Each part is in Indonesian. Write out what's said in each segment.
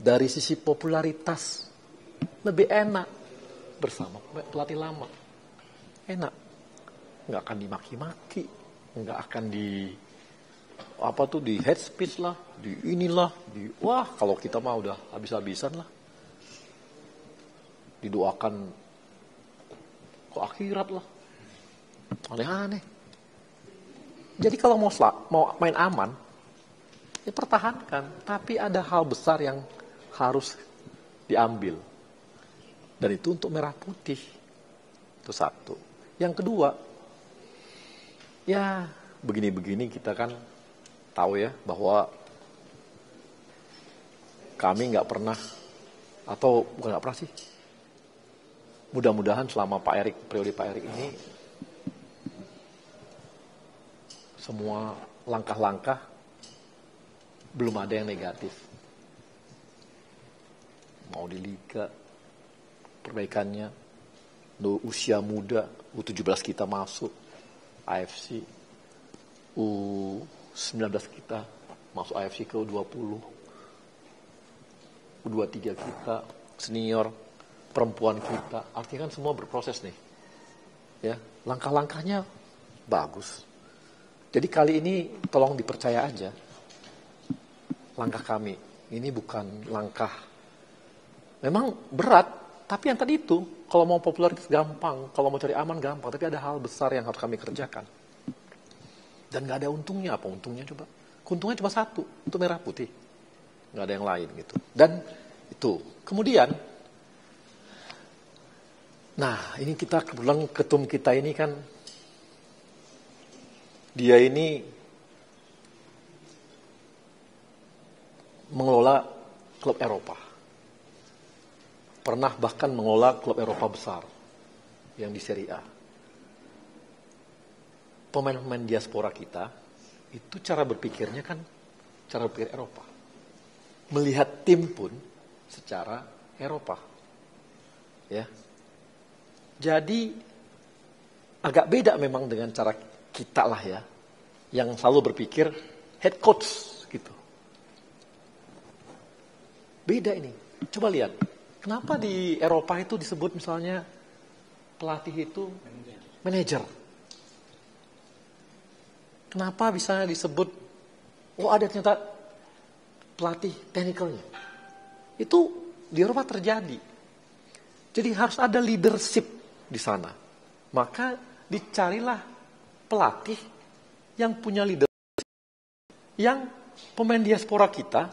dari sisi popularitas lebih enak bersama pelatih lama. Enak. Nggak akan dimaki-maki, nggak akan di head speech lah, di inilah, wah kalau kita mah udah habis-habisan lah. Didoakan ke akhirat lah. Aneh-aneh. Jadi kalau mau main aman, ya pertahankan. Tapi ada hal besar yang harus diambil. Dan itu untuk merah putih. Itu satu. Yang kedua, ya begini-begini kita kan tahu ya bahwa kami nggak pernah, atau bukan nggak pernah sih, mudah-mudahan selama periode Pak Erik ini semua langkah-langkah belum ada yang negatif. Mau di liga, perbaikannya, usia muda, U17 kita masuk, AFC, U19 kita masuk AFC ke U20, U23 kita, senior, perempuan kita, artinya kan semua berproses nih. Ya, langkah-langkahnya bagus. Jadi kali ini tolong dipercaya aja. Langkah kami ini bukan langkah memang berat, tapi yang tadi itu kalau mau popularitas gampang, kalau mau cari aman gampang, tapi ada hal besar yang harus kami kerjakan. Dan nggak ada untungnya. Apa untungnya coba? Untungnya cuma satu, untuk merah putih. Nggak ada yang lain gitu. Dan itu. Kemudian, nah ini kita kebetulan ketum kita ini kan, dia ini mengelola klub Eropa. Pernah bahkan mengelola klub Eropa besar yang di Serie A. Pemain-pemain diaspora kita itu cara berpikirnya kan cara berpikir Eropa. Melihat tim pun secara Eropa. Ya. Jadi agak beda memang dengan cara kita lah ya, yang selalu berpikir head coach gitu. Beda ini. Coba lihat. Kenapa di Eropa itu disebut misalnya pelatih itu manajer? Kenapa bisa disebut, ada ternyata pelatih technicalnya? Itu di Eropa terjadi. Jadi harus ada leadership di sana. Maka dicarilah pelatih yang punya leadership, yang pemain diaspora kita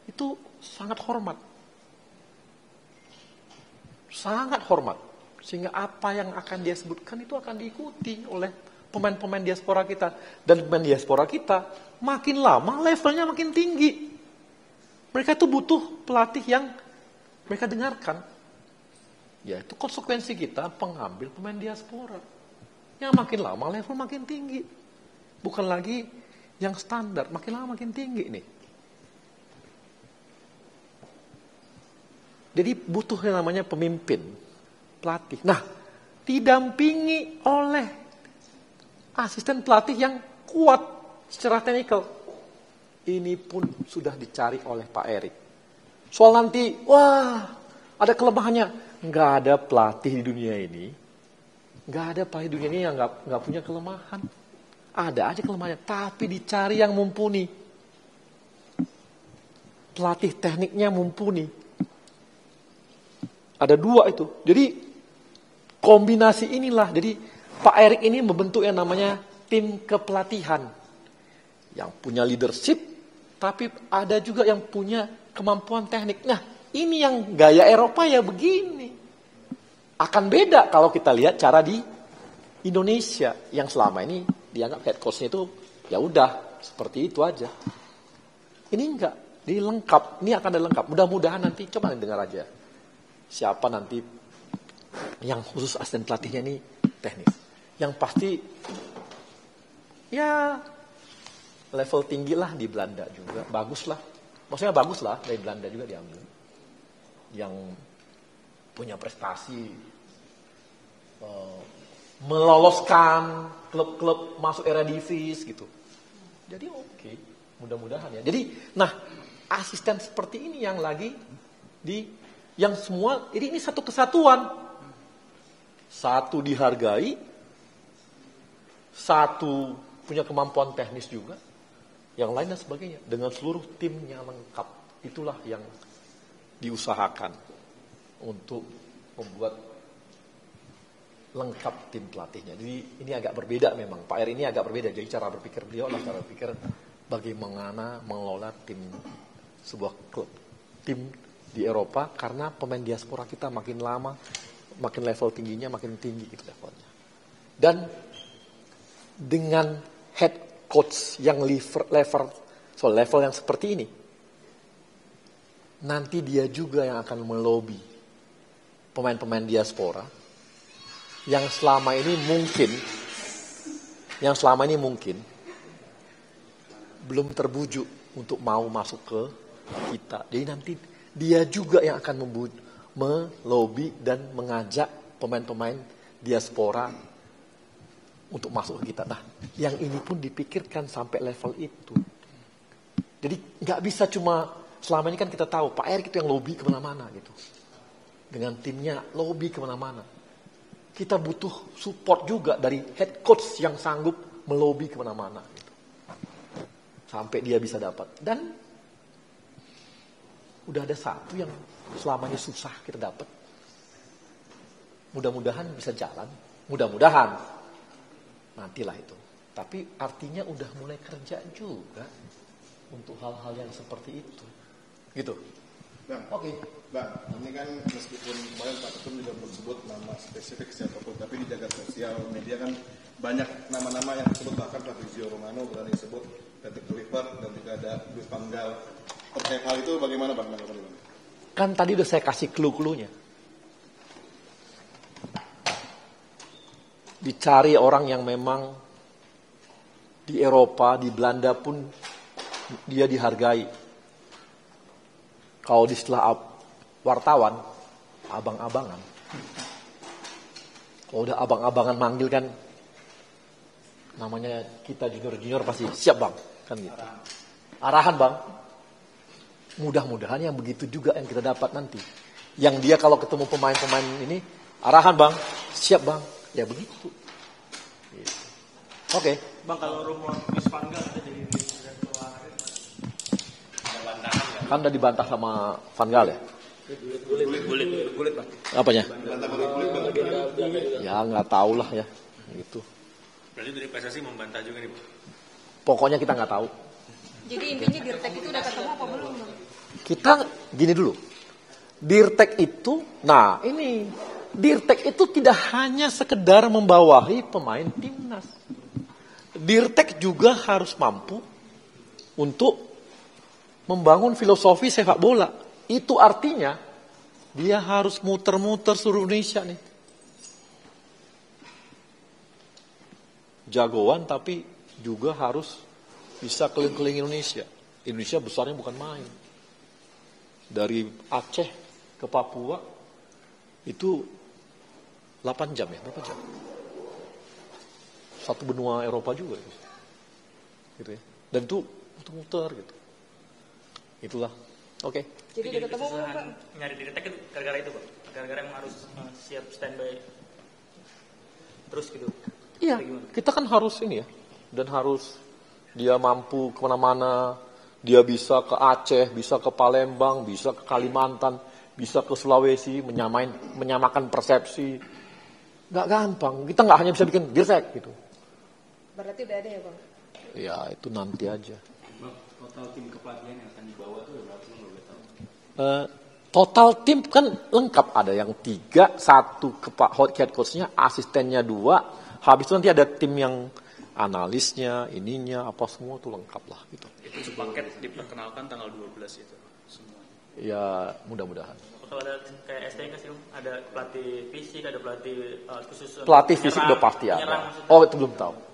itu sangat hormat. Sangat hormat. Sehingga apa yang akan dia sebutkan itu akan diikuti oleh pemain-pemain diaspora kita. Dan pemain diaspora kita makin lama levelnya makin tinggi. Mereka itu butuh pelatih yang mereka dengarkan. Ya itu konsekuensi kita pengambil pemain diaspora. Yang makin lama level makin tinggi. Bukan lagi yang standar, makin lama makin tinggi nih. Jadi butuh yang namanya pemimpin, pelatih. Nah, didampingi oleh asisten pelatih yang kuat secara teknikal. Ini pun sudah dicari oleh Pak Erik. Soal nanti, ada kelemahannya. Nggak ada pelatih di dunia ini. Nggak ada pelatih di dunia ini yang nggak punya kelemahan. Ada aja kelemahannya, tapi dicari yang mumpuni. Pelatih tekniknya mumpuni. Ada dua itu. Jadi kombinasi inilah. Jadi Pak Erik ini membentuk yang namanya tim kepelatihan. Yang punya leadership, tapi ada juga yang punya kemampuan teknik. Nah, ini yang gaya Eropa ya begini. Akan beda kalau kita lihat cara di Indonesia. Yang selama ini dianggap head coach-nya itu ya udah seperti itu aja. Ini enggak, ini lengkap. Ini akan ada lengkap. Mudah-mudahan nanti coba dengar aja. Siapa nanti yang khusus asisten pelatihnya ini teknis. Yang pasti ya level tinggi lah di Belanda juga. Bagus lah. Maksudnya bagus lah dari Belanda juga diambil. Yang punya prestasi meloloskan klub-klub masuk Eredivisie gitu. Jadi oke, mudah-mudahan ya. Jadi, nah asisten seperti ini yang lagi yang semua ini satu kesatuan. Satu dihargai, satu punya kemampuan teknis juga, yang lain dan sebagainya. Dengan seluruh timnya lengkap. Itulah yang diusahakan untuk membuat lengkap tim pelatihnya. Jadi ini agak berbeda memang. Pak R ini agak berbeda. Jadi cara berpikir beliau adalah cara berpikir bagaimana mengelola tim sebuah klub. Tim di Eropa karena pemain diaspora kita makin lama, makin level tingginya, makin tinggi gitu levelnya. Dan dengan head coach yang level yang seperti ini, nanti dia juga yang akan melobi pemain-pemain diaspora yang selama ini mungkin belum terbujuk untuk mau masuk ke kita. Jadi nanti dia juga yang akan melobi dan mengajak pemain-pemain diaspora untuk masuk ke kita. Nah, yang ini pun dipikirkan sampai level itu. Jadi nggak bisa cuma selama ini kan kita tahu Pak Erik itu yang lobby kemana-mana gitu. Dengan timnya lobby kemana-mana. Kita butuh support juga dari head coach yang sanggup melobi kemana-mana gitu. Sampai dia bisa dapat. Dan udah ada satu yang selamanya susah kita dapat. Mudah-mudahan bisa jalan. Mudah-mudahan. Nantilah itu. Tapi artinya udah mulai kerja juga untuk hal-hal yang seperti itu. Gitu. Bang, Oke. Bang, ini kan meskipun kemarin Pak Ketum juga menyebut nama spesifik siapapun, tapi di jagat sosial media kan banyak nama-nama yang disebut, bahkan Fabrizio Romano berani disebut, Patrick Kluivert, dan juga ada Luis Van Gaal. Terkait hal itu bagaimana Bang? Kan tadi udah saya kasih clue-cluenya. Dicari orang yang memang di Eropa, di Belanda pun dia dihargai. Kalau di istilah wartawan, abang-abangan. Kalau udah abang-abangan manggil kan, namanya kita junior-junior pasti siap bang, kan gitu. Arahan bang. Mudah-mudahan yang begitu juga yang kita dapat nanti. Yang dia kalau ketemu pemain-pemain ini, arahan bang, siap bang, ya begitu. Gitu. Oke. Bang, kalau rumor Luis Van Gaal ada jadi direktur olahraga, ada bantahan ya? Kan udah dibantah sama Van Gaal ya? Gulit bang. Apanya? Ya nggak tahu lah ya, gitu. Berarti dari PSSI membantah juga nih bang? Pokoknya kita nggak tahu. Jadi intinya Dirtek itu udah ketemu apa belum? Kita gini dulu. Dirtek itu, nah ini Dirtek itu tidak hanya sekedar membawahi pemain timnas. Dirtek juga harus mampu untuk membangun filosofi sepak bola. Itu artinya dia harus muter-muter seluruh Indonesia nih. Jagoan tapi juga harus bisa keliling-keliling Indonesia. Indonesia besarnya bukan main. Dari Aceh ke Papua itu 8 jam ya, berapa jam? Satu benua Eropa juga gitu ya. Dan itu muter-muter gitu. Itulah. Oke. Jadi udah ketemu belum Pak? Nyari Dirtek itu gara-gara itu bang? Gara-gara emang harus siap standby terus gitu? Iya, kita kan harus ini ya. Dan harus dia mampu kemana-mana. Dia bisa ke Aceh, bisa ke Palembang, bisa ke Kalimantan, bisa ke Sulawesi, menyamakan persepsi. Nggak gampang. Kita nggak hanya bisa bikin Dirtek gitu. Berarti udah ada ya Bang? Ya itu nanti aja. Total tim kepelatihan yang akan dibawa tuh berapa sih boleh tahu? Total tim kan lengkap, ada yang 3, 1 head coach-nya, asistennya 2, habis itu nanti ada tim yang analisnya, ininya, apa semua tuh lengkap lah gitu. Itu sepaket diperkenalkan tanggal 12 itu semua. Ya mudah-mudahan. Kalau ada kayak STK sih, ada pelatih fisik, ada pelatih khusus. Pelatih fisik udah pasti ada. Oh itu belum tahu.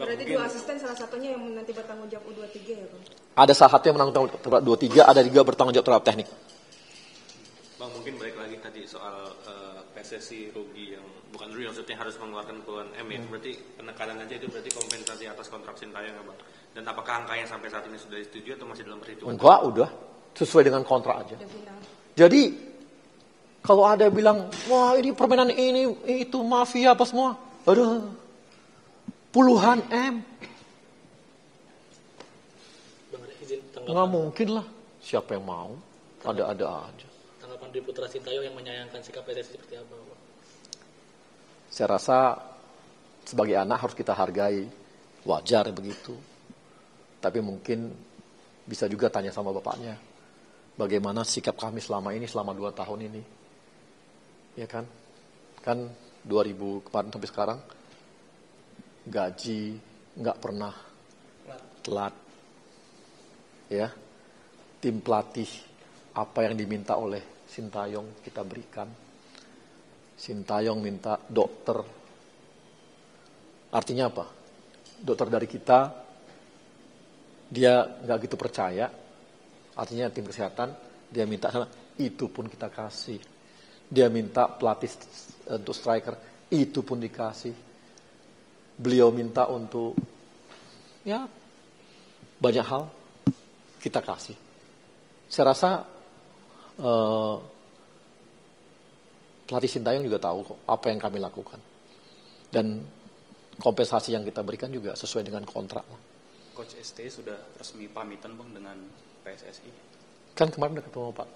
Berarti 2 asisten salah satunya yang nanti bertanggung jawab U23 ya Bang? Ada salah satu yang menanggung jawab 23, ada juga bertanggung jawab terhadap teknik. Bang mungkin balik lagi tadi soal PSSI rugi yang bukan rugi maksudnya harus mengeluarkan puluhan M ya. Berarti penekanan aja itu berarti kompensasi atas kontrak Sintayong ya Bang. Dan apakah angkanya sampai saat ini sudah disetujui atau masih dalam perhitungan? Enggak, udah sesuai dengan kontrak aja. Jadi kalau ada yang bilang, wah ini permainan ini itu mafia apa semua, aduh puluhan M. Bang, izin tanggapan. Nggak mungkin lah, siapa yang mau? Ada-ada aja. Tanggapan dari Putra Sintayong yang menyayangkan sikap PSSI seperti apa, Bang? Saya rasa sebagai anak harus kita hargai, wajar begitu. Tapi mungkin bisa juga tanya sama bapaknya, bagaimana sikap kami selama 2 tahun ini. Ya kan? Kan 2000 kemarin sampai sekarang, gaji nggak pernah telat. Ya, tim pelatih, apa yang diminta oleh Sintayong kita berikan. Sintayong minta dokter. Artinya apa? Dokter dari kita, dia nggak gitu percaya. Artinya tim kesehatan, dia minta sana, itu pun kita kasih. Dia minta pelatih untuk striker, itu pun dikasih. Beliau minta untuk, ya banyak hal kita kasih. Saya rasa pelatih Sintayong juga tahu kok apa yang kami lakukan. Dan kompensasi yang kita berikan juga sesuai dengan kontrak. Coach ST sudah resmi pamitan Bang dengan PSSI. Kan kemarin udah ketemu Pak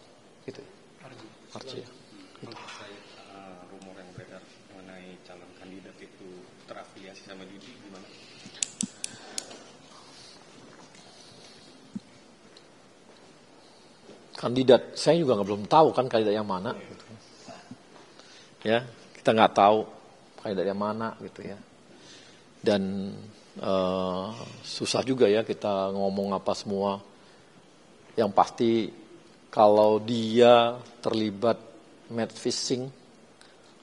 gitu ya. Arji ya. Bang, terkait rumor yang beredar mengenai calon kandidat itu terafiliasi sama Didi gimana? Kandidat, saya juga belum tahu kan kandidat yang mana gitu. Ya, kita nggak tahu kandidat yang mana gitu ya. Dan susah juga ya kita ngomong apa semua. Yang pasti kalau dia terlibat match fixing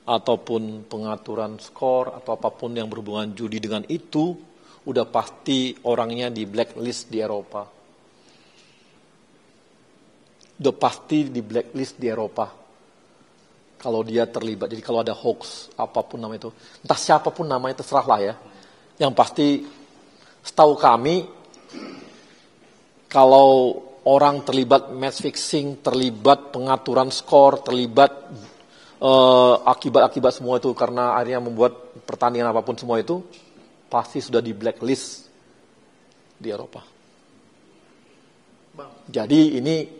ataupun pengaturan skor atau apapun yang berhubungan judi dengan itu, udah pasti orangnya di blacklist di Eropa. Udah pasti di blacklist di Eropa. Kalau dia terlibat, jadi kalau ada hoax apapun nama itu, entah siapapun namanya terserahlah ya. Yang pasti setahu kami, kalau orang terlibat match fixing, terlibat pengaturan skor, terlibat akibat-akibat semua itu karena akhirnya membuat pertandingan apapun semua itu, pasti sudah di blacklist di Eropa. Jadi ini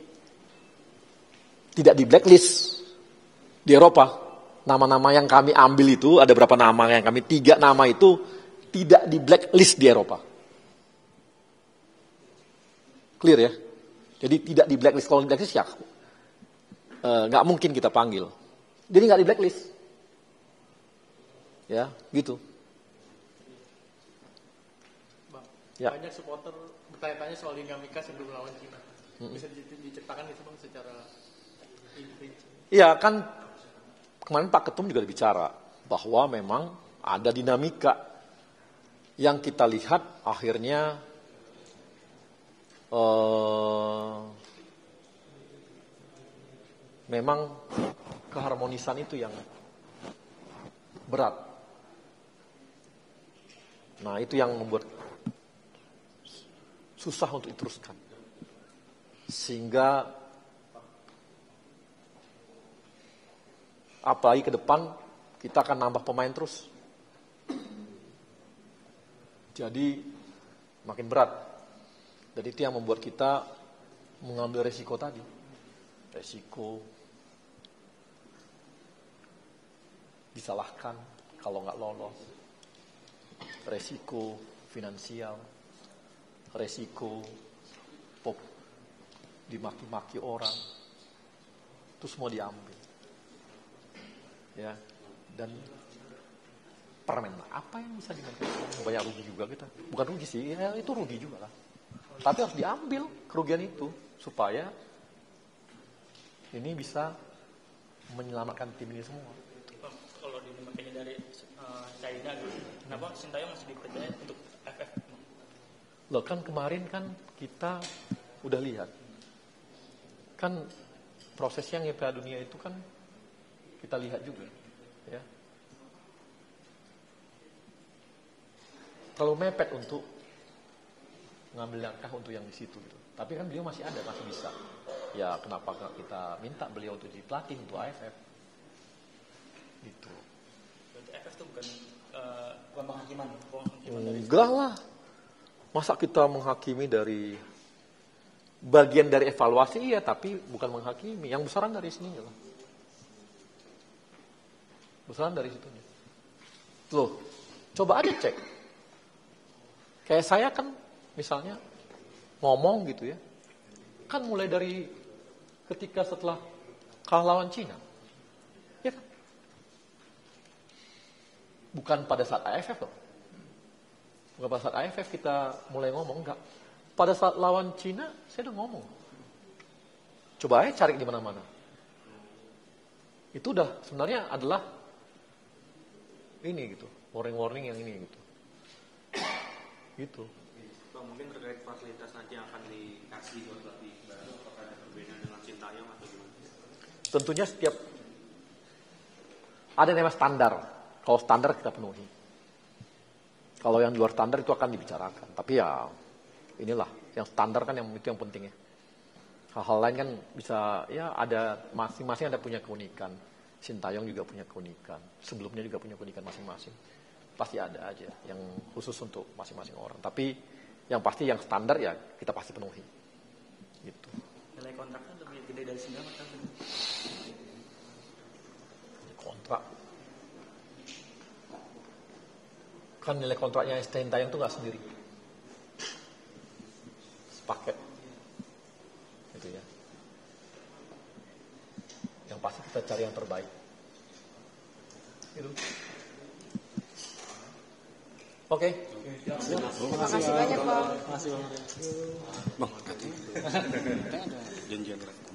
tidak di blacklist di Eropa. Nama-nama yang kami ambil itu, ada berapa nama yang kami, 3 nama itu tidak di blacklist di Eropa. Clear ya? Jadi tidak di blacklist. Kalau di blacklist ya nggak mungkin kita panggil. Jadi nggak di blacklist. Ya, gitu. Bang, Ya. banyak supporter bertanya-tanya soal dinamika sebelum melawan Cina. Bisa diceritakan itu Bang secara rinci? Iya kan kemarin Pak Ketum juga bicara bahwa memang ada dinamika yang kita lihat akhirnya memang keharmonisan itu yang berat. Nah itu yang membuat susah untuk diteruskan. Sehingga apalagi ke depan kita akan nambah pemain terus. Jadi makin berat. Dan itu yang membuat kita mengambil resiko tadi. Resiko disalahkan kalau nggak lolos. Resiko finansial. Resiko dimaki-maki orang. Itu semua diambil. Ya, dan permen apa yang bisa dimakan? Banyak rugi juga kita. Bukan rugi sih, ya itu rugi juga lah. Tapi harus diambil kerugian itu supaya ini bisa menyelamatkan tim ini semua. Bang, kalau makanya dari China gitu, kenapa Sintayong masih dipercaya untuk FF? Loh kan kemarin kan kita udah lihat kan prosesnya yang Piala Dunia itu kan kita lihat juga, ya. Terlalu mepet untuk ngambil langkah untuk yang di situ gitu. Tapi kan beliau masih ada, masih bisa. Ya kenapa nggak kita minta beliau untuk jadi pelatih untuk AFF? Gitu. Berarti AFF itu bukan penghakiman. Enggak lah. Masa kita menghakimi dari bagian dari evaluasi, iya, tapi bukan menghakimi. Yang besaran dari sini lah. Besaran dari situ. Loh, coba aja cek. Kayak saya kan misalnya ngomong gitu ya. Kan mulai dari ketika setelah kalah lawan Cina. Ya kan? Bukan pada saat AFF loh. Bukan pada saat AFF kita mulai ngomong, enggak. Pada saat lawan Cina, saya udah ngomong. Coba aja cari di mana-mana. Itu udah sebenarnya adalah ini gitu, warning-warning yang ini gitu. Gitu. Bang, mungkin terkait fasilitas nanti yang akan dikasih buat pelatih baru, apakah ada perbedaan dengan Sintayong atau gimana? Tentunya setiap ada yang namanya standar. Kalau standar kita penuhi. Kalau yang di luar standar itu akan dibicarakan. Tapi ya inilah yang standar kan yang itu yang penting ya. Hal-hal lain kan bisa ya ada masing-masing ada punya keunikan. Sintayong juga punya keunikan. Sebelumnya juga punya keunikan masing-masing. Pasti ada aja yang khusus untuk masing-masing orang. Tapi yang pasti yang standar ya kita pasti penuhi. Gitu. Nilai kontraknya lebih gede dari 9 atau Kontrak. Kan nilai kontraknya Sintayong itu nggak sendiri. Sepaket. Gitu ya. Yang pasti kita cari yang terbaik. Gitu. Oke. Terima kasih banyak, Bang. Bang, janjian